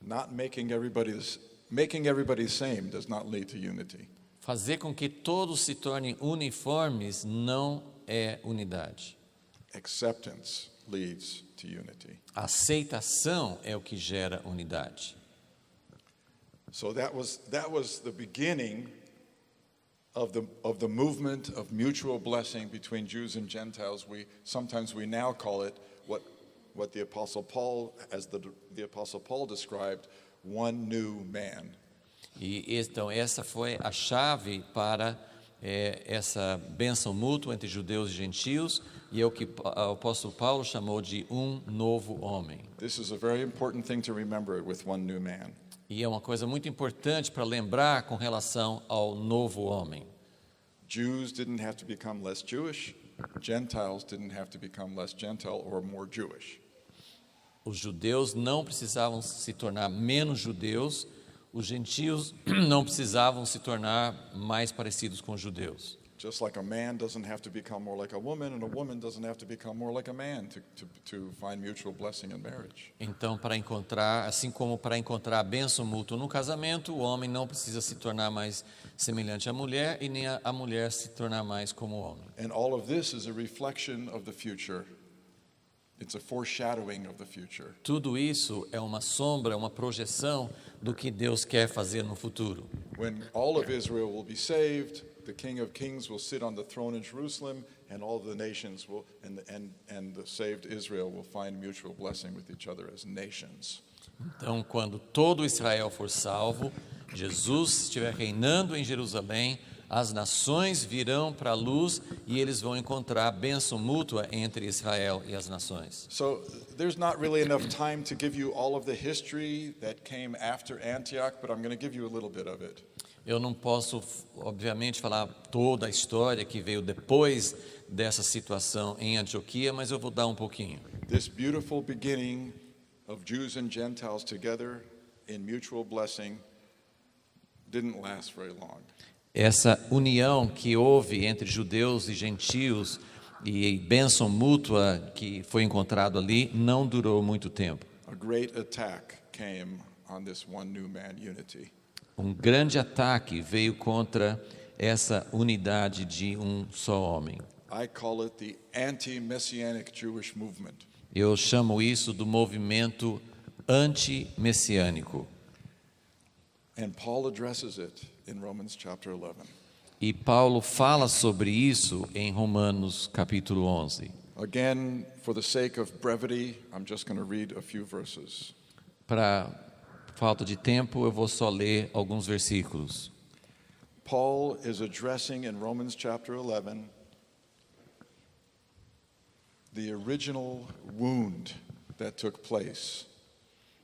Not making everybody same does not lead to unity. Fazer com que todos se tornem uniformes não é unidade. Acceptance leads to unity. A aceitação é o que gera unidade. So that was the beginning of the movement of mutual blessing between Jews and Gentiles. Sometimes we now call it what the Apostle Paul, as the Apostle Paul described, one new man. E então essa foi a chave para essa bênção mútua entre judeus e gentios, e é o que o apóstolo Paulo chamou de um novo homem. This is a very important thing to remember with one new man. E é uma coisa muito importante para lembrar com relação ao novo homem. Jews didn't have to become less Jewish. Gentiles didn't have to become less Gentile or more Jewish. Os judeus não precisavam se tornar menos judeus, os gentios não precisavam se tornar mais parecidos com os judeus. Just like a man doesn't have to become more like a woman, and a woman doesn't have to become more like a man to find mutual blessing in marriage. Então, assim como para encontrar a bênção mútua no casamento, o homem não precisa se tornar mais semelhante à mulher e nem a mulher se tornar mais como o homem. And all of this is a reflection of the future. It's a foreshadowing of the future. Tudo isso é uma sombra, uma projeção do que Deus quer fazer no futuro. When all of Israel will be saved, the King of Kings will sit on the throne in Jerusalem, and all of the nations will, and the saved Israel will find mutual blessing with each other as nations. Então, quando todo Israel for salvo, Jesus estiver reinando em Jerusalém, as nações virão para a luz e eles vão encontrar a bênção mútua entre Israel e as nações. So there's not really enough time to give you all of the history that came after Antioch, but I'm going to give you a little bit of it. Eu não posso, obviamente, falar toda a história que veio depois dessa situação em Antioquia, mas eu vou dar um pouquinho. This beautiful beginning of Jews and Gentiles together in mutual blessing didn't last very long. Essa união que houve entre judeus e gentios e bênção mútua que foi encontrado ali não durou muito tempo. A great attack came on this one new man unity. Um grande ataque veio contra essa unidade de um só homem. I call it the anti-messianic Jewish movement. Eu chamo isso do movimento anti-messiânico. And Paul addresses it in Romans chapter 11. E Paulo fala sobre isso em Romanos capítulo 11. Again, for the sake of brevity, I'm just going to read a few verses. Para falta de tempo, eu vou só ler alguns versículos. Paul is addressing in Romans chapter 11 the original wound that took place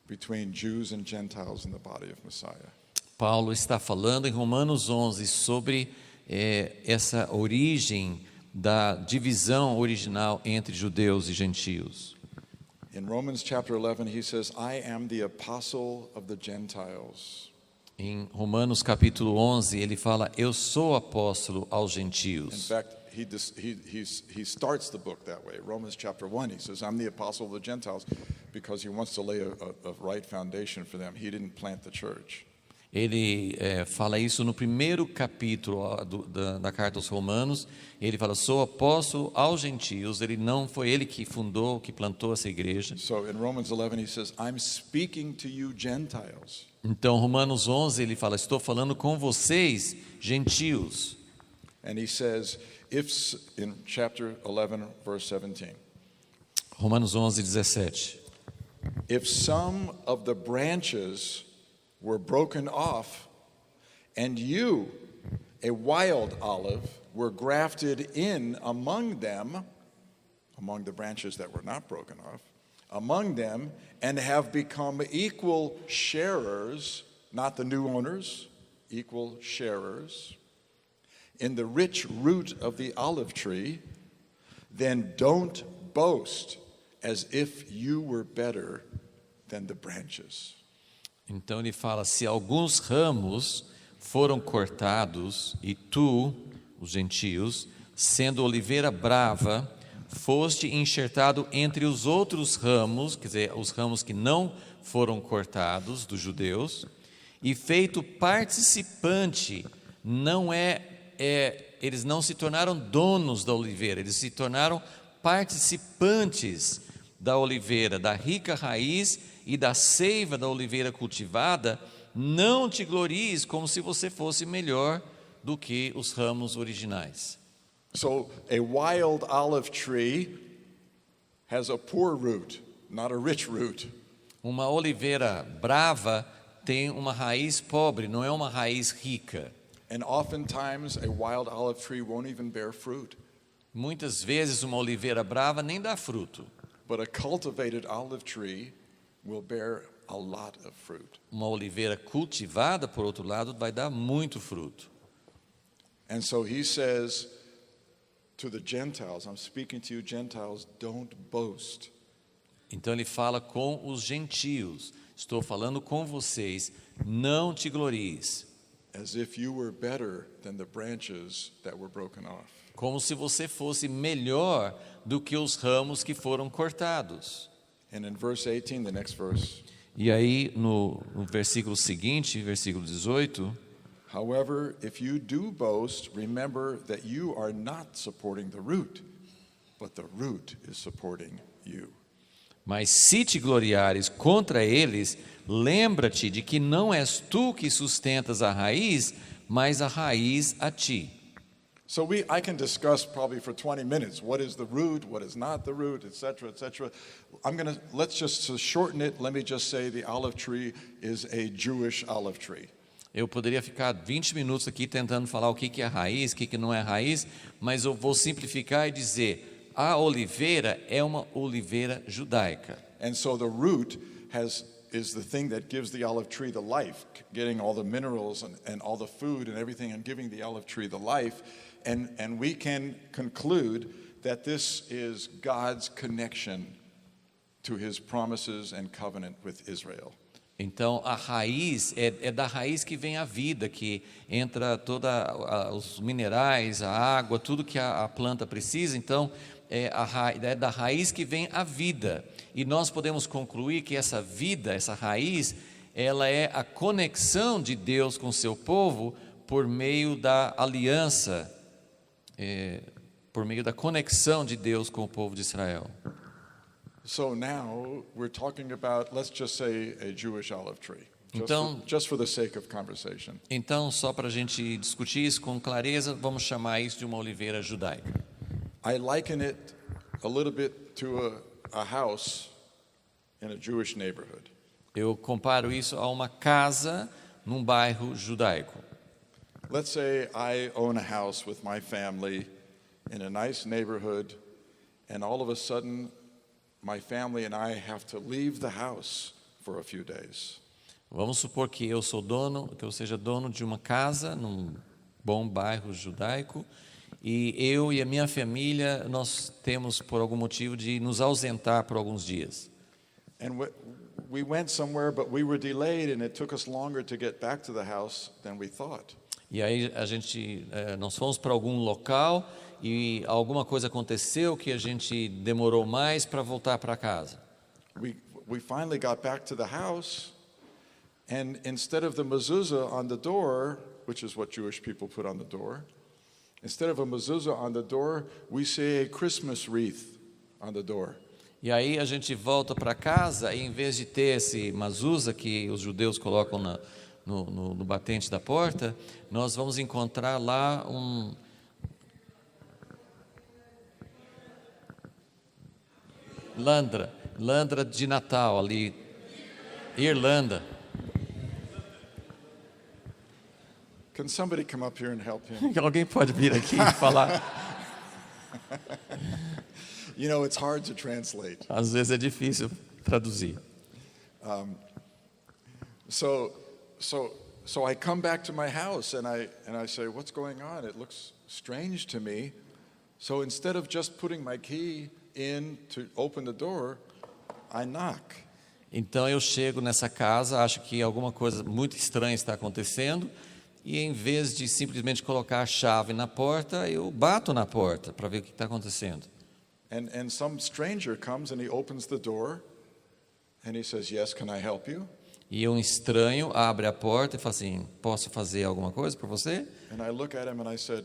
between Jews and Gentiles in the body of Messiah. Paulo está falando em Romanos 11 sobre essa origem da divisão original entre judeus e gentios. In Romans chapter 11, he says, I am the apostle of the Gentiles. Em Romanos capítulo 11, ele fala, eu sou apóstolo aos gentios. In fact, he starts the book that way. Romans chapter 1, he says, I'm the apostle of the Gentiles because he wants to lay a right foundation for them. He didn't plant the church. Ele fala isso no primeiro capítulo da carta aos Romanos. Ele fala, sou apóstolo aos gentios. Ele não foi ele que fundou, que plantou essa igreja. So in Romans 11 he says, I'm speaking to you Gentiles. Então, Romanos 11, ele fala, estou falando com vocês, gentios. And he says, in chapter 11, verse 17. Romanos 11, 17. If some of the branches were broken off, and you, a wild olive, were grafted in among them, among the branches that were not broken off, among them, and have become equal sharers, not the new owners, equal sharers, in the rich root of the olive tree, then don't boast as if you were better than the branches. Então ele fala, se alguns ramos foram cortados e tu, os gentios, sendo oliveira brava, foste enxertado entre os outros ramos, quer dizer, os ramos que não foram cortados dos judeus, e feito participante, eles não se tornaram donos da oliveira, eles se tornaram participantes da oliveira, da rica raiz e da seiva da oliveira cultivada. Não te glories como se você fosse melhor do que os ramos originais. So a wild olive tree has a poor root, not a rich root. Uma oliveira brava tem uma raiz pobre, não é uma raiz rica. And oftentimes a wild olive tree won't even bear fruit. Muitas vezes uma oliveira brava nem dá fruto. But a cultivated olive tree will bear a lot of fruit. Uma oliveira cultivada, por outro lado, vai dar muito fruto. And so he says to the Gentiles, I'm speaking to you Gentiles, don't boast. Então ele fala com os gentios, estou falando com vocês, não te glories. As if you were better than the branches that were broken off. Como se você fosse melhor do que os ramos que foram cortados. And in verse 18, the next verse. E aí no versículo seguinte, versículo 18, However, if you do boast, remember that you are not supporting the root, but the root is supporting you. mas se te gloriares contra eles, lembra-te de que não és tu que sustentas a raiz, mas a raiz a ti. So I can discuss probably for 20 minutes what is the root, what is not the root, etc., etc. Let's just to shorten it, let me just say the olive tree is a Jewish olive tree. Eu poderia ficar 20 minutos aqui tentando falar o que é raiz, o que não é raiz, mas eu vou simplificar e dizer, a oliveira é uma oliveira judaica. And so the root is the thing that gives the olive tree the life, getting all the minerals and all the food and everything and giving the olive tree the life. And we can conclude that this is God's connection to his promises and covenant with Israel. Então a raiz é da raiz que vem a vida, que entra os minerais, a água, tudo que a planta precisa. Então é da raiz que vem a vida. E nós podemos concluir que essa vida, essa raiz, ela é a conexão de Deus com o seu povo por meio da aliança, por meio da conexão de Deus com o povo de Israel. So now we're talking about, let's just say, a Jewish olive tree, just for the sake of conversation. Então, só para a gente discutir isso com clareza, vamos chamar isso de uma oliveira judaica. I liken it a little bit to a house in a Jewish neighborhood. Eu comparo isso a uma casa num bairro judaico. Let's say I own a house with my family in a nice neighborhood, and all of a sudden my family and I have to leave the house for a few days. Vamos supor que eu seja dono de uma casa num bom bairro judaico, e eu e a minha família nós temos por algum motivo de nos ausentar por alguns dias. And we went somewhere, but we were delayed, and it took us longer to get back to the house than we thought. E aí nós fomos para algum local e alguma coisa aconteceu que a gente demorou mais para voltar para casa. We finally got back to the house, and instead of the mezuzah on the door, which is what Jewish people put on the door, instead of a mezuzah on the door, we say a Christmas wreath on the door. E aí a gente volta para casa e em vez de ter esse mezuzah que os judeus colocam no batente da porta, nós vamos encontrar lá landra de Natal ali, Irlanda. Can somebody come up here and help him? Alguém pode vir aqui e falar? You know, it's hard to translate. Às vezes é difícil traduzir. So I come back to my house and I say, what's going on? It looks strange to me. So instead of just putting my key in to open the door, I knock. Então eu chego nessa casa, acho que alguma coisa muito estranha está acontecendo, e em vez de simplesmente colocar a chave na porta, eu bato na porta para ver o que está acontecendo. And some stranger comes and he opens the door And he says, "Yes, can I help you?" E um estranho abre a porta e fala assim: posso fazer alguma coisa por você? And I look at him and I said,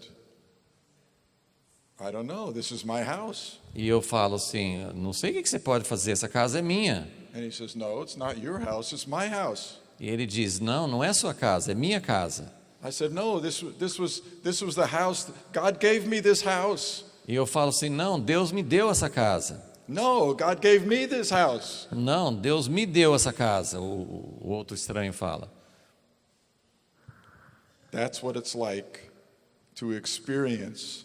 "I don't know. This is my house." E eu falo assim: não sei o que você pode fazer, essa casa é minha. And he says, "No, it's not your house. It's my house." E ele diz: não, não é sua casa, é minha casa. I said, "No, this was the house. God gave me this house." E eu falo assim: não, Deus me deu essa casa. "No, God gave me this house." Não, Deus me deu essa casa, o outro estranho fala. That's what it's like to experience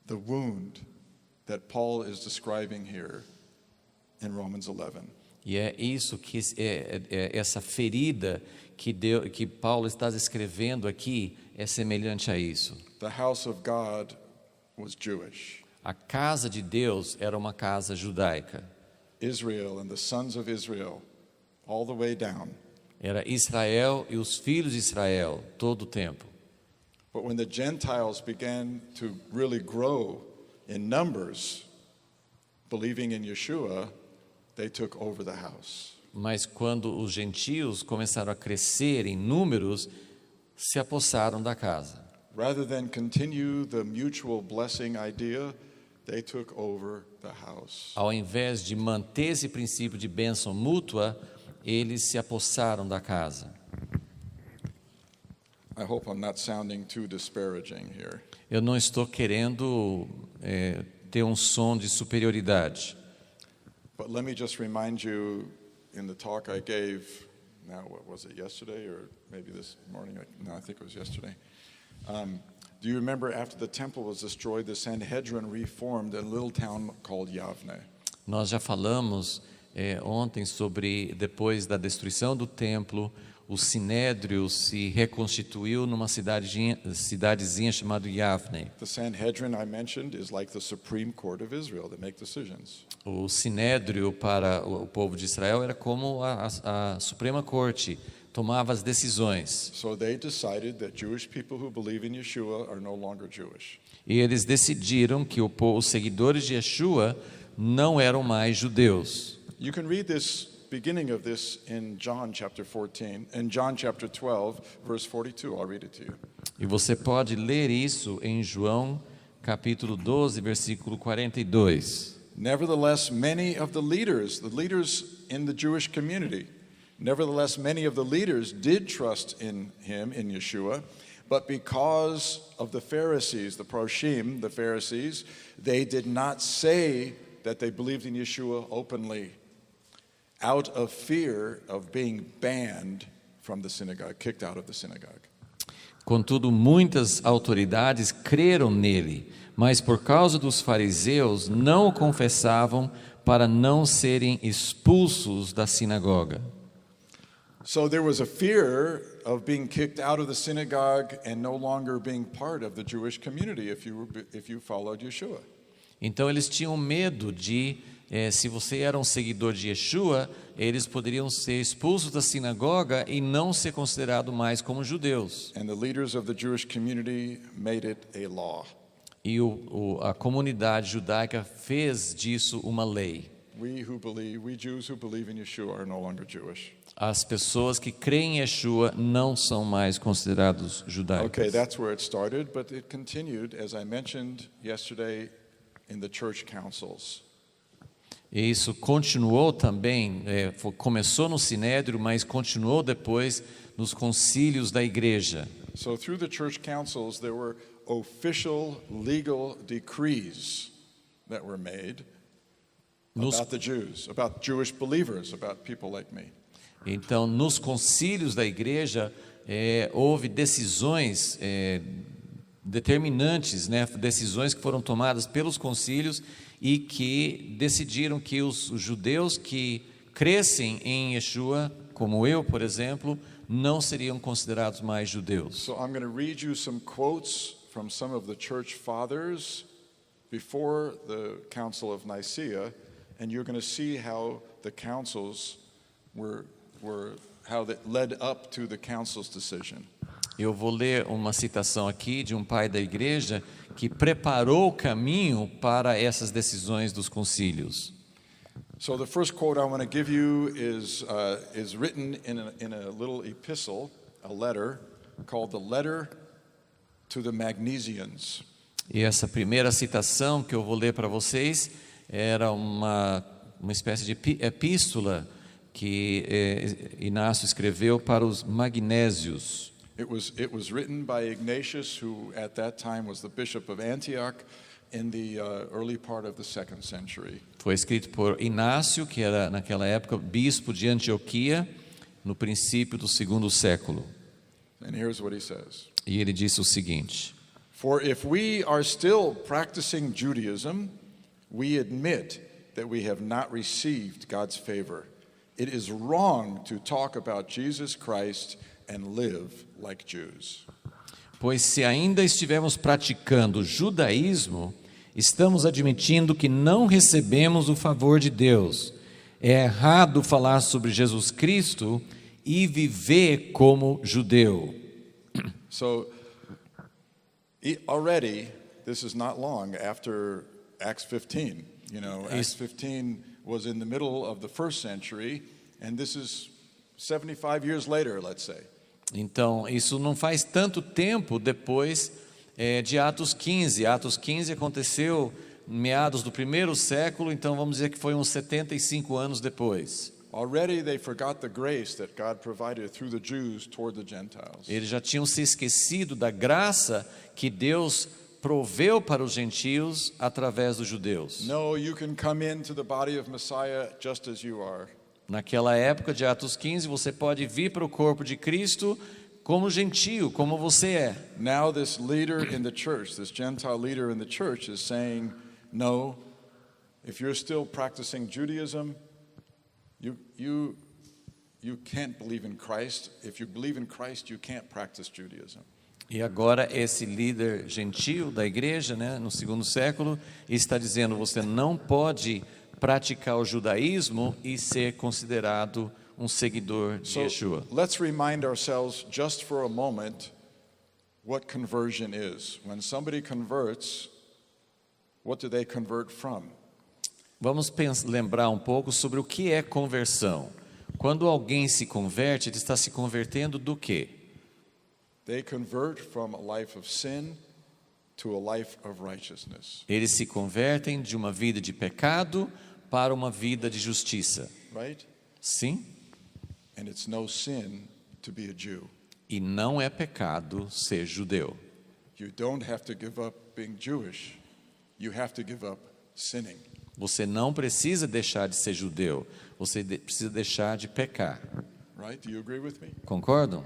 the wound that Paul is describing here in Romans 11. E é isso que essa ferida que Paulo está descrevendo aqui é semelhante a isso. The house of God was Jewish. A casa de Deus era uma casa judaica. Israel and the sons of Israel, all the way down. Era Israel e os filhos de Israel todo o tempo. But when the Gentiles began to really grow in numbers, believing in Yeshua, they took over the house. Mas quando os gentios começaram a crescer em números, se apossaram da casa. Rather than continue the mutual blessing idea, they took over the house. Ao invés de manter esse princípio de bênção mútua, eles se apossaram da casa. I hope I'm not sounding too disparaging here. Eu não estou querendo ter um som de superioridade. But let me just remind you, in the talk I gave, now what was it, yesterday or maybe this morning? No, I think it was yesterday. Do you remember after the temple was destroyed, the Sanhedrin reformed a little town called Yavne? Nós já falamos ontem sobre, depois da destruição do templo, o Sinédrio se reconstituiu numa cidadezinha chamada Yavne. The Sanhedrin I mentioned is like the Supreme Court of Israel that make decisions. O Sinédrio para o povo de Israel era como a Suprema Corte, tomava as decisões. So they decided that Jewish people who believe in Yeshua are no longer Jewish. E eles decidiram que os seguidores de Yeshua não eram mais judeus. You can read this beginning of this in John chapter 14, in John chapter 12, verse 42. I'll read it to you. E você pode ler isso em João capítulo 12, versículo 42. Nevertheless, many of the leaders in the Jewish community, nevertheless, many of the leaders did trust in him, in Yeshua, but because of the Pharisees, the Proshim, the Pharisees, they did not say that they believed in Yeshua openly, out of fear of being banned from the synagogue, kicked out of the synagogue. Contudo, muitas autoridades creram nele, mas por causa dos fariseus não o confessavam para não serem expulsos da sinagoga. So there was a fear of being kicked out of the synagogue and no longer being part of the Jewish community if you followed Yeshua. Então eles tinham medo de, se você era um seguidor de Yeshua, eles poderiam ser expulsos da sinagoga e não ser considerados mais como judeus. And the leaders of the Jewish community made it a law. E a comunidade judaica fez disso uma lei. We Jews who believe in Yeshua are no longer Jewish. As pessoas que creem em Yeshua não são mais considerados judaicos. Okay, that's where it started, but it continued, as I mentioned yesterday, in the church councils. E isso continuou também, começou no Sinédrio, mas continuou depois nos concílios da igreja. So through the church councils there were official legal decrees that were made about the Jews, about Jewish believers, about people like me. Então, nos concílios da igreja, houve decisões determinantes, né? Decisões que foram tomadas pelos concílios e que decidiram que os judeus que crescem em Yeshua, como eu, por exemplo, não seriam considerados mais judeus. So I'm going to read you some quotes from some of the church fathers before the Council of Nicaea, and you're going to see how the councils how that led up to the council's decision. Eu vou ler uma citação aqui de um pai da igreja que preparou o caminho para essas decisões dos concílios. So the first quote I want to give you is written in a little epistle, a letter, called the Letter to the Magnesians. E essa primeira citação que eu vou ler para vocês era uma espécie de epístola que Inácio escreveu para os magnésios. It was written by Ignatius, who at that time was the bishop of Antioch in the early part of the 2nd century. Foi escrito por Inácio, que era naquela época bispo de Antioquia, no princípio do 2º século. And here's what he says. E ele disse o seguinte: For if we are still practicing Judaism, we admit that we have not received God's favor. It is wrong to talk about Jesus Christ and live like Jews. Pois se ainda estivermos praticando judaísmo, estamos admitindo que não recebemos o favor de Deus. É errado falar sobre Jesus Cristo e viver como judeu. So, already, this is not long after Acts 15. You know, Acts 15 was in the middle of the 1st century, and this is 75 years later, let's say. Então, isso não faz tanto tempo depois de Atos 15. Atos 15 aconteceu meados do 1º século, então vamos dizer que foi uns 75 anos depois. Already they forgot the grace that God provided through the Jews toward the Gentiles. Eles já tinham se esquecido da graça que Deus proveu para os gentios através dos judeus. No, you can come into the body of Messiah just as you are. Naquela época de Atos 15, você pode vir para o corpo de Cristo como gentio, como você é. Now this leader in the church, this Gentile leader in the church is saying, no, if you're still practicing Judaism, you can't believe in Christ. If you believe in Christ, you can't practice Judaism. E agora esse líder gentio da igreja, no 2º século, está dizendo: você não pode praticar o judaísmo e ser considerado um seguidor de Yeshua. Let's remind ourselves just for a moment what conversion is. When somebody converts, what do they convert from? Vamos lembrar um pouco sobre o que é conversão. Quando alguém se converte, ele está se convertendo do quê? They convert from a life of sin to a life of righteousness. Eles se convertem de uma vida de pecado para uma vida de justiça. Right? Sim? And it's no sin to be a Jew. E não é pecado ser judeu. You don't have to give up being Jewish. You have to give up sinning. Você não precisa deixar de ser judeu. Você precisa deixar de pecar. Right? Do you agree with me? Concordam?